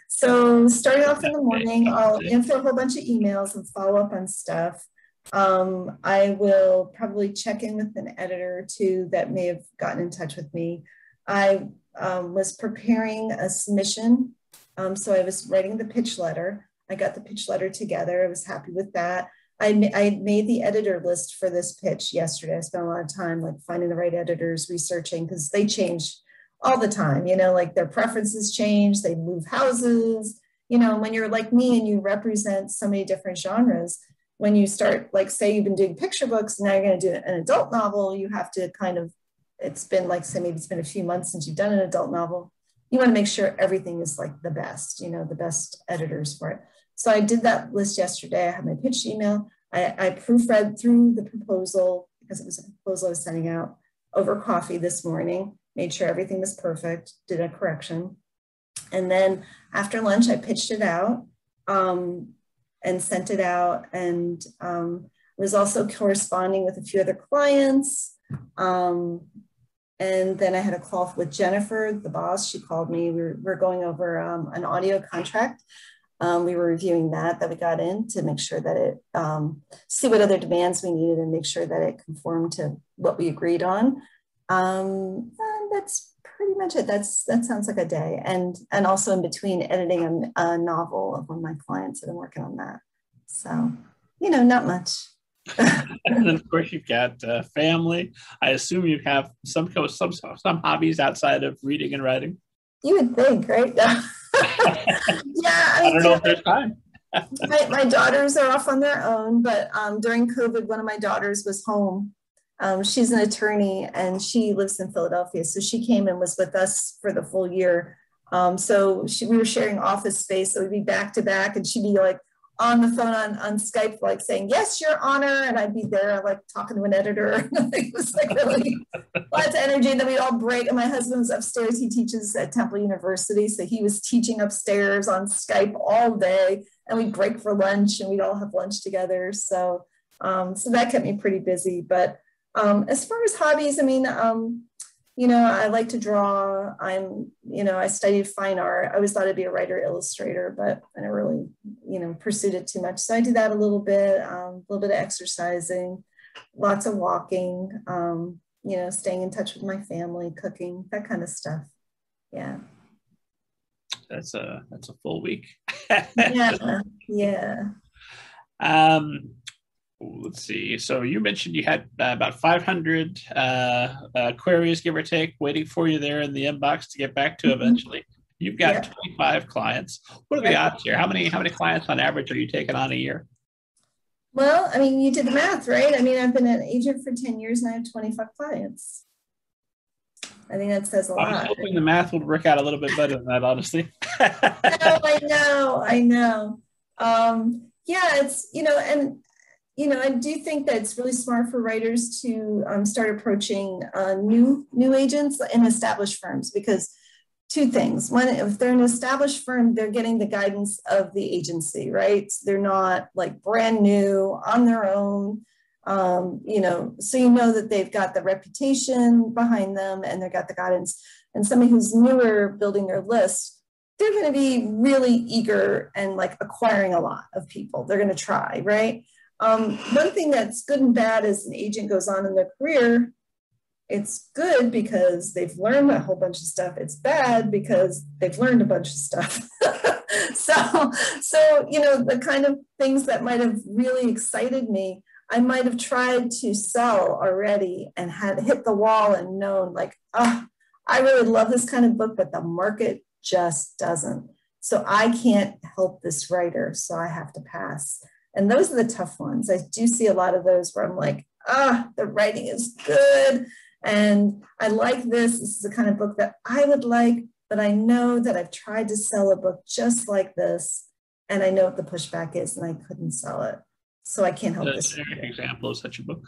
So starting off in the morning, I'll answer a whole bunch of emails and follow up on stuff. I will probably check in with an editor or two that may have gotten in touch with me. I was preparing a submission. So I was writing the pitch letter. I got the pitch letter together. I was happy with that. I made the editor list for this pitch yesterday. I spent a lot of time like finding the right editors, researching, because they change all the time, you know, like their preferences change, they move houses, you know, when you're like me and you represent so many different genres, when you start, like, say you've been doing picture books, now you're going to do an adult novel, you have to kind of, it's been like, say maybe it's been a few months since you've done an adult novel. You want to make sure everything is like the best, you know, the best editors for it. So I did that list yesterday. I had my pitch email. I proofread through the proposal because it was a proposal I was sending out over coffee this morning, made sure everything was perfect, did a correction. And then after lunch, I pitched it out and sent it out, and was also corresponding with a few other clients. And then I had a call with Jennifer, the boss. She called me. We were going over an audio contract. We were reviewing that we got in to make sure that it, see what other demands we needed and make sure that it conformed to what we agreed on. And that's pretty much it. That sounds like a day. And also in between editing a novel of one of my clients that I'm working on that. So, you know, not much. And then of course you've got family. I assume you have some hobbies outside of reading and writing. You would think, right? Yeah, I don't know if there's time. my daughters are off on their own, but during COVID, one of my daughters was home. She's an attorney and she lives in Philadelphia, so she came and was with us for the full year. So we were sharing office space, so we'd be back to back, and she'd be like on the phone on Skype, like saying, "Yes, Your Honor," and I'd be there like talking to an editor. It was like really lots of energy. And then we'd all break. And my husband's upstairs. He teaches at Temple University, so he was teaching upstairs on Skype all day. And we'd break for lunch, and we'd all have lunch together. So, so that kept me pretty busy. But as far as hobbies, I mean, you know, I like to draw. You know, I studied fine art. I always thought I'd be a writer illustrator, but I never really, you know, pursued it too much. So I do that a little bit of exercising, lots of walking, you know, staying in touch with my family, cooking, that kind of stuff. Yeah. That's a full week. Yeah. Yeah. Let's see. So you mentioned you had about 500 queries, give or take, waiting for you there in the inbox to get back to eventually. You've got 25 clients. What are the odds here? How many clients on average are you taking on a year? Well, I mean, you did the math, right? I mean, I've been an agent for 10 years and I have 25 clients. I think that says a lot. I was hoping the math would work out a little bit better than that, honestly. No, I know. Yeah, it's, you know, and you know, I do think that it's really smart for writers to start approaching new agents in established firms, because two things. One, if they're an established firm, they're getting the guidance of the agency, right? So they're not like brand new on their own, you know, so you know that they've got the reputation behind them and they've got the guidance. And somebody who's newer building their list, they're going to be really eager and like acquiring a lot of people. They're going to try, right? One thing that's good and bad as an agent goes on in their career, it's good because they've learned a whole bunch of stuff. It's bad because they've learned a bunch of stuff. So, you know, the kind of things that might have really excited me, I might have tried to sell already and had hit the wall and known like, oh, I really love this kind of book, but the market just doesn't. So I can't help this writer, so I have to pass. And those are the tough ones. I do see a lot of those where I'm like, the writing is good. And I like this. This is the kind of book that I would like, but I know that I've tried to sell a book just like this. And I know what the pushback is, and I couldn't sell it. So I can't help this. An example of such a book?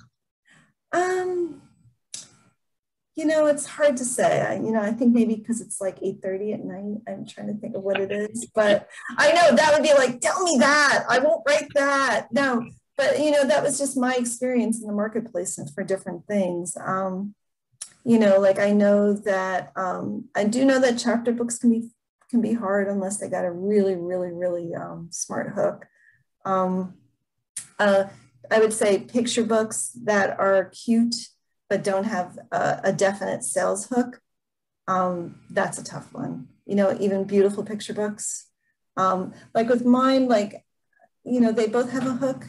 You know, it's hard to say. You know, I think maybe because it's like 8:30 at night, I'm trying to think of what it is. But I know that would be like, tell me that. I won't write that. No, but, you know, that was just my experience in the marketplace for different things. You know, like I know that, I do know that chapter books can be hard unless they got a really, really, really smart hook. I would say picture books that are cute but don't have a definite sales hook. That's a tough one. You know, even beautiful picture books. Like with mine, like, you know, they both have a hook.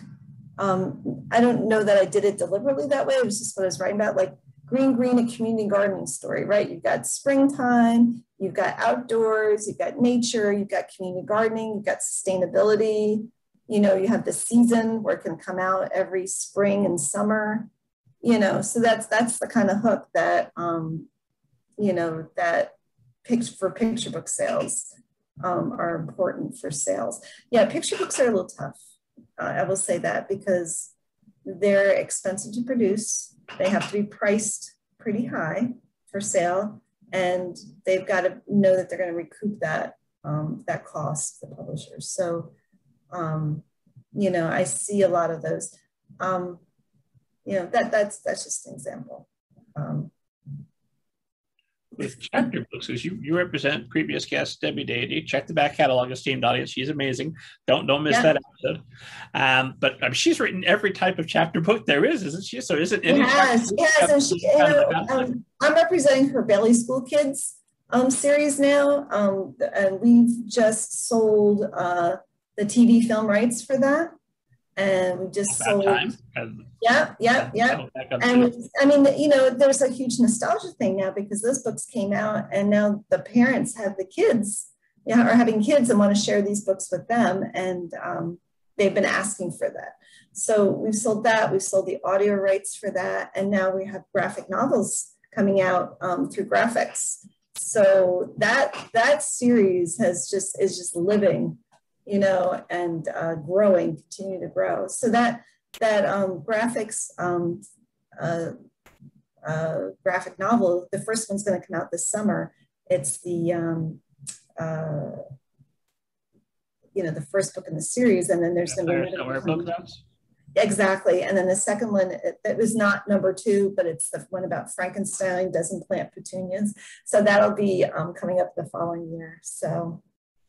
I don't know that I did it deliberately that way. It was just what I was writing about, like Green, a community gardening story, right? You've got springtime, you've got outdoors, you've got nature, you've got community gardening, you've got sustainability. You know, you have the season where it can come out every spring and summer. You know, so that's the kind of hook that you know, that for picture book sales are important for sales. Yeah, picture books are a little tough. I will say that, because they're expensive to produce. They have to be priced pretty high for sale, and they've got to know that they're going to recoup that that cost, the publishers. So, you know, I see a lot of those. You know, that's just an example. With chapter books, as you represent previous guest Debbie Deity. Check the back catalog, esteemed audience. She's amazing. Don't miss that episode. But she's written every type of chapter book there is, isn't she? So isn't any? Yes, and I'm representing her Bailey School Kids series now, and we've just sold the TV film rights for that, and we just sold. Yep. And I mean, you know, there's a huge nostalgia thing now, because those books came out, and now the parents have the kids, you know, are having kids and want to share these books with them, and they've been asking for that. So we've sold that. We've sold the audio rights for that, and now we have graphic novels coming out through graphics. So that series is just living, you know, and growing, continue to grow. So that graphics graphic novel, the first one's going to come out this summer. It's the you know, the first book in the series, and then there's going to be exactly, and then the second one, it was not number 2, but it's the one about Frankenstein doesn't plant petunias. So that'll be coming up the following year. So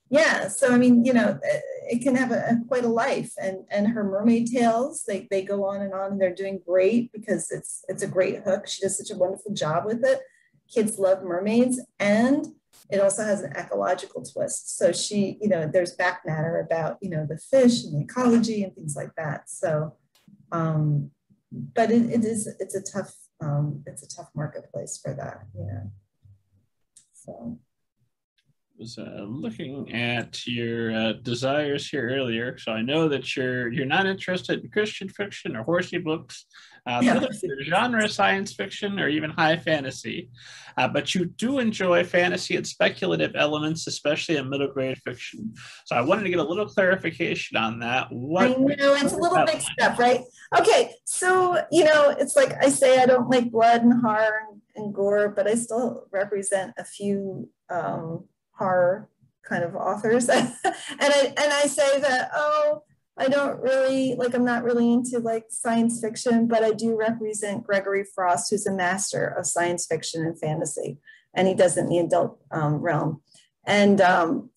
yeah, so I mean, you know, it can have quite a life, and her mermaid tales, they go on, and they're doing great, because it's a great hook. She does such a wonderful job with it. Kids love mermaids, and it also has an ecological twist. So she, you know, there's back matter about, you know, the fish and the ecology and things like that. So, but it's a tough marketplace for that, you know. So. Was looking at your desires here earlier, so I know that you're not interested in Christian fiction or horsey books, genre science fiction, or even high fantasy, but you do enjoy fantasy and speculative elements, especially in middle grade fiction. So I wanted to get a little clarification on that. I know it's a little mixed up, right? Okay, so you know, it's like I say, I don't like blood and horror and gore, but I still represent a few horror kind of authors. and I say that, oh, I don't really, like, I'm not really into like science fiction, but I do represent Gregory Frost, who's a master of science fiction and fantasy, and he does it in the adult realm. And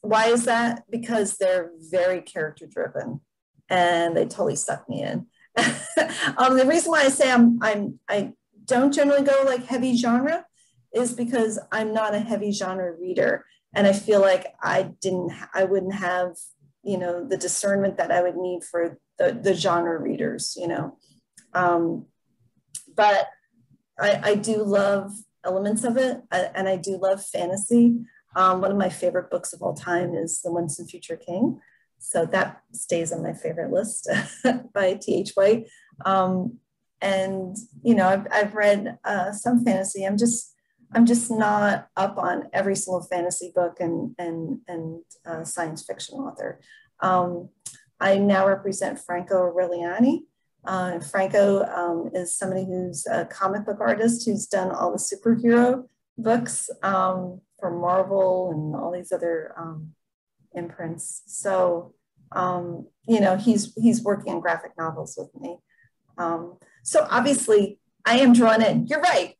why is that? Because they're very character driven, and they totally suck me in. The reason why I say I don't generally go like heavy genre is because I'm not a heavy genre reader. And I feel like I wouldn't have, you know, the discernment that I would need for the genre readers, you know. But I do love elements of it, and I do love fantasy. One of my favorite books of all time is The Winston Future King. So that stays on my favorite list by T.H. White. And, you know, I've read some fantasy. I'm just not up on every single fantasy book and science fiction author. I now represent Franco Aureliani. Franco is somebody who's a comic book artist who's done all the superhero books for Marvel and all these other imprints. So, you know, he's working on graphic novels with me. So obviously I am drawn in. You're right.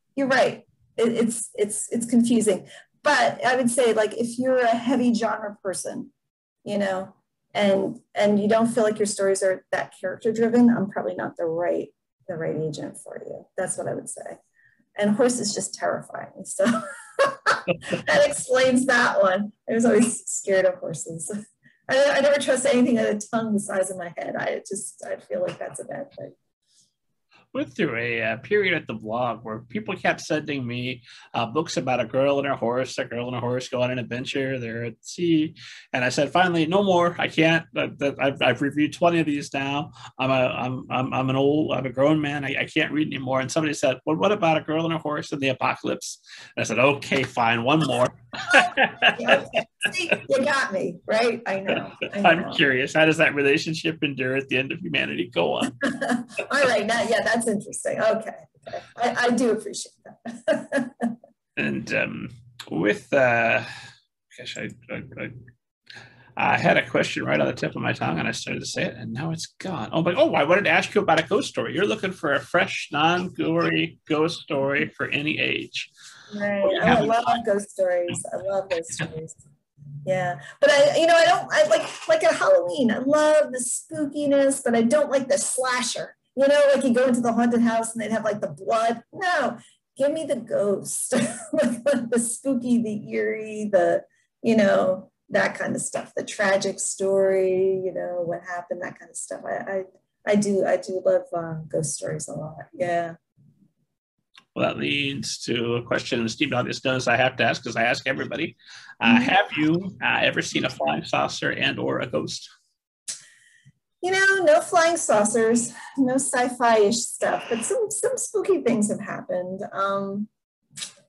It's confusing, but I would say, like, if you're a heavy genre person, you know, and you don't feel like your stories are that character driven, I'm probably not the right agent for you. That's what I would say. And horses just terrify me. So that explains that one. I was always scared of horses. I never trust anything that a tongue the size of my head. I feel like that's a bad thing. Went through a period at the blog where people kept sending me books about a girl and a horse go on an adventure. They're at sea, and I said, finally, no more. I can't. I've reviewed 20 of these now. I'm a grown man. I can't read anymore. And somebody said, well, what about a girl and a horse in the apocalypse? And I said, okay, fine, one more. Okay. See, you got me, right? I know. I'm curious. How does that relationship endure at the end of humanity? Go on. All right. Now, yeah, that's interesting. Okay. I do appreciate that. And with, I had a question right on the tip of my tongue and I started to say it and now it's gone. I wanted to ask you about a ghost story. You're looking for a fresh, non-gory ghost story for any age. Right. I love ghost stories. Yeah, but I like a Halloween. I love the spookiness, but I don't like the slasher. You know, like you go into the haunted house and they'd have like the blood. No, give me the ghost, like the spooky, the eerie, that kind of stuff. The tragic story, what happened, that kind of stuff. I do love ghost stories a lot. Yeah. Well, that leads to a question Steve Audience knows I have to ask because I ask everybody. Have you ever seen a flying saucer and or a ghost? No flying saucers, no sci-fi-ish stuff, but some spooky things have happened.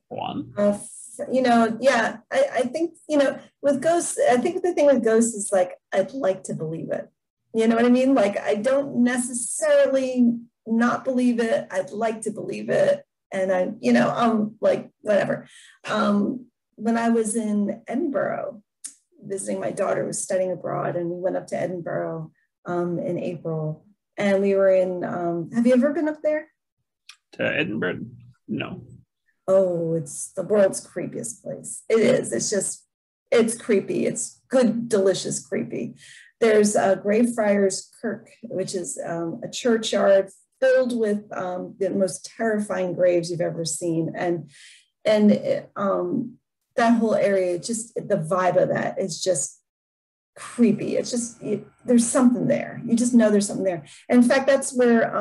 One. Yeah, I think, with ghosts, I think the thing with ghosts is like, I'd like to believe it. You know what I mean? Like, I don't necessarily not believe it. I'd like to believe it. And I'm like, whatever. When I was in Edinburgh, visiting my daughter, was studying abroad, and we went up to Edinburgh in April. And we were in, have you ever been up there? To Edinburgh? No. Oh, it's the world's creepiest place. It is. It's creepy. It's good, delicious creepy. There's Greyfriars Kirk, which is a churchyard filled with the most terrifying graves you've ever seen. And that whole area, just the vibe of that is just creepy. It's just, there's something there. You just know there's something there. And in fact, that's where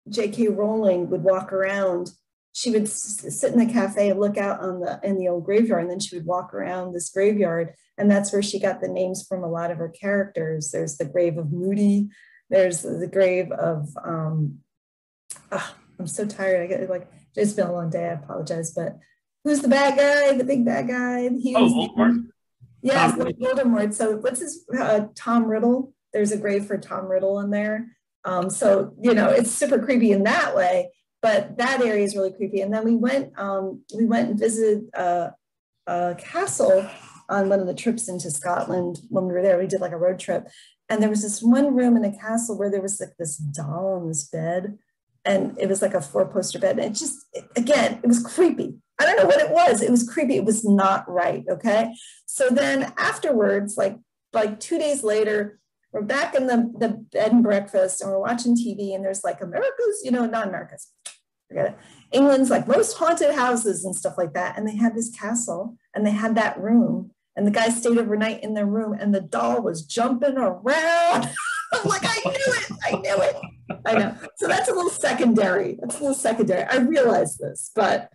J.K. Rowling would walk around. She would sit in the cafe and look out in the old graveyard, and then she would walk around this graveyard. And that's where she got the names from a lot of her characters. There's the grave of Moody. There's the grave of, I'm so tired. It's been a long day. I apologize. But who's the bad guy? The big bad guy? Voldemort. Yes, Voldemort. So what's his, Tom Riddle? There's a grave for Tom Riddle in there. So, it's super creepy in that way. But that area is really creepy. And then we went and visited a castle on one of the trips into Scotland. When we were there, we did like a road trip. And there was this one room in the castle where there was like this doll on this bed. And it was like a 4-poster bed. And it was creepy. I don't know what it was. It was creepy. It was not right. Okay. So then afterwards, like 2 days later, we're back in the bed and breakfast and we're watching TV, and there's like America's, not America's, forget it. England's like most haunted houses and stuff like that. And they had this castle and they had that room, and the guy stayed overnight in their room, and the doll was jumping around. I'm like, I knew it. I know. So that's a little secondary. I realized this, but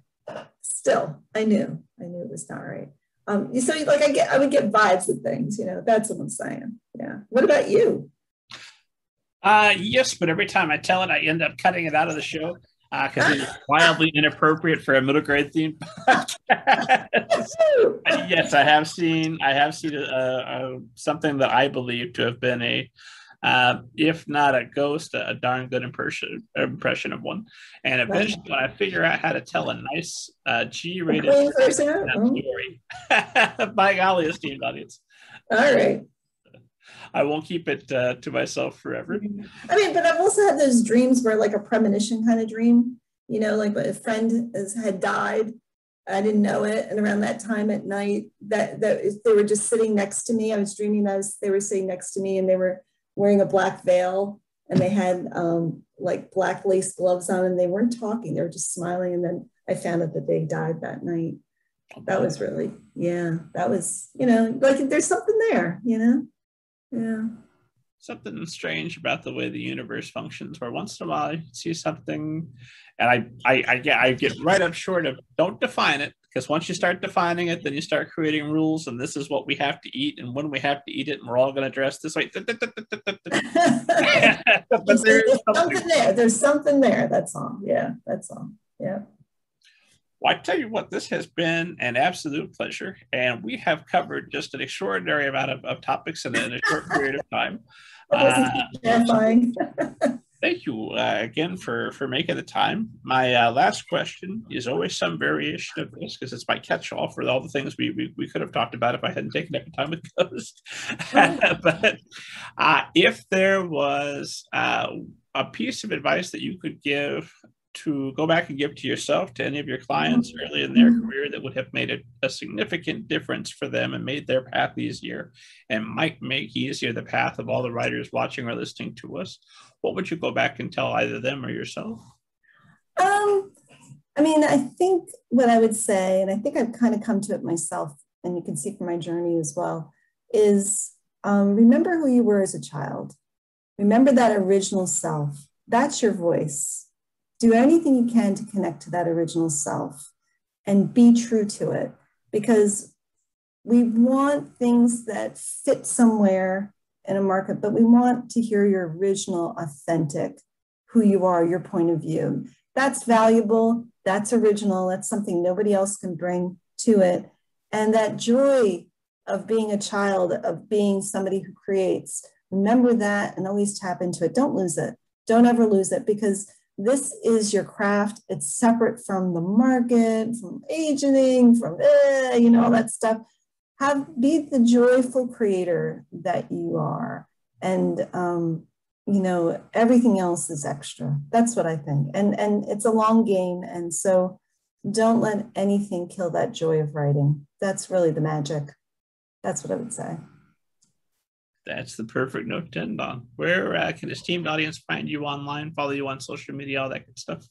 still, I knew it was not right. So like I would get vibes of things, that's what I'm saying. Yeah. What about you? Yes, but every time I tell it, I end up cutting it out of the show because it's wildly inappropriate for a middle grade theme podcast. Yes, I have seen something that I believe to have been a if not a ghost, a darn good impression of one. And eventually, when I figure out how to tell a nice G-rated story, by golly, esteemed audience. All right. I won't keep it to myself forever. I mean, but I've also had those dreams where like a premonition kind of dream, like a friend had died, I didn't know it. And around that time at night, that they were just sitting next to me. I was dreaming they were sitting next to me, and they were wearing a black veil, and they had like black lace gloves on, and they weren't talking. They were just smiling. And then I found out that they died that night. That was really, that was, like there's something there, Yeah. Something strange about the way the universe functions, where once in a while you see something, and I get right up short of don't define it, because once you start defining it, then you start creating rules, and this is what we have to eat, and when we have to eat it, and we're all going to dress this way. But there's something there. There's something there. That's all. Yeah, that's all. Yeah. Well, I tell you what, this has been an absolute pleasure, and we have covered just an extraordinary amount of topics in a short period of time. Terrifying. Thank you again for making the time. My last question is always some variation of this, because it's my catch-all for all the things we could have talked about if I hadn't taken up the time with Ghost. But if there was a piece of advice that you could give to go back and give to yourself, to any of your clients early in their career, that would have made a significant difference for them and made their path easier and might make easier the path of all the writers watching or listening to us, what would you go back and tell either them or yourself? I mean, I think what I would say, and I think I've kind of come to it myself, and you can see from my journey as well, is remember who you were as a child. Remember that original self. That's your voice. Do anything you can to connect to that original self and be true to it, because we want things that fit somewhere in a market, but we want to hear your original, authentic, who you are, your point of view. That's valuable. That's original. That's something nobody else can bring to it. And that joy of being a child, of being somebody who creates, remember that and always tap into it. Don't lose it. Don't ever lose it, because this is your craft. It's separate from the market, from agenting, from all that stuff. Be the joyful creator that you are, and everything else is extra. That's what I think. And it's a long game, and so don't let anything kill that joy of writing. That's really the magic. That's what I would say. That's the perfect note to end on. Where can esteemed audience find you online, follow you on social media, all that good stuff?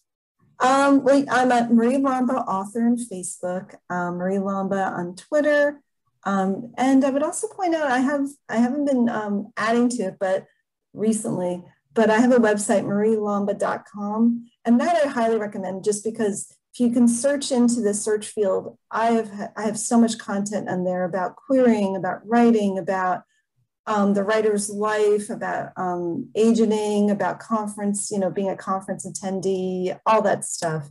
I'm at Marie Lamba, author on Facebook, Marie Lamba on Twitter. And I would also point out, I haven't been adding to it, but recently, but I have a website, marielamba.com. And that I highly recommend, just because if you can search into the search field, I have so much content on there about querying, about writing, about the writer's life, about agenting, about conference, being a conference attendee, all that stuff.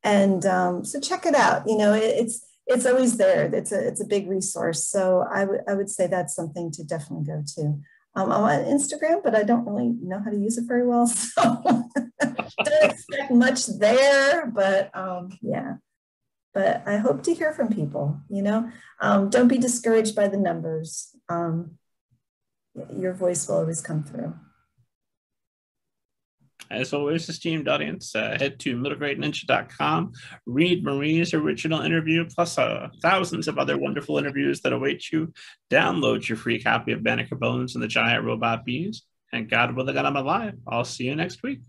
And so check it out. It's always there. It's a big resource. So I would say that's something to definitely go to. I'm on Instagram, but I don't really know how to use it very well. So don't expect much there, but yeah. But I hope to hear from people, don't be discouraged by the numbers. Your voice will always come through. As always, esteemed audience, head to middlegradeninja.com, read Marie's original interview, plus thousands of other wonderful interviews that await you. Download your free copy of Banneker Bones and the Giant Robot Bees. And God willing, I'm alive. I'll see you next week.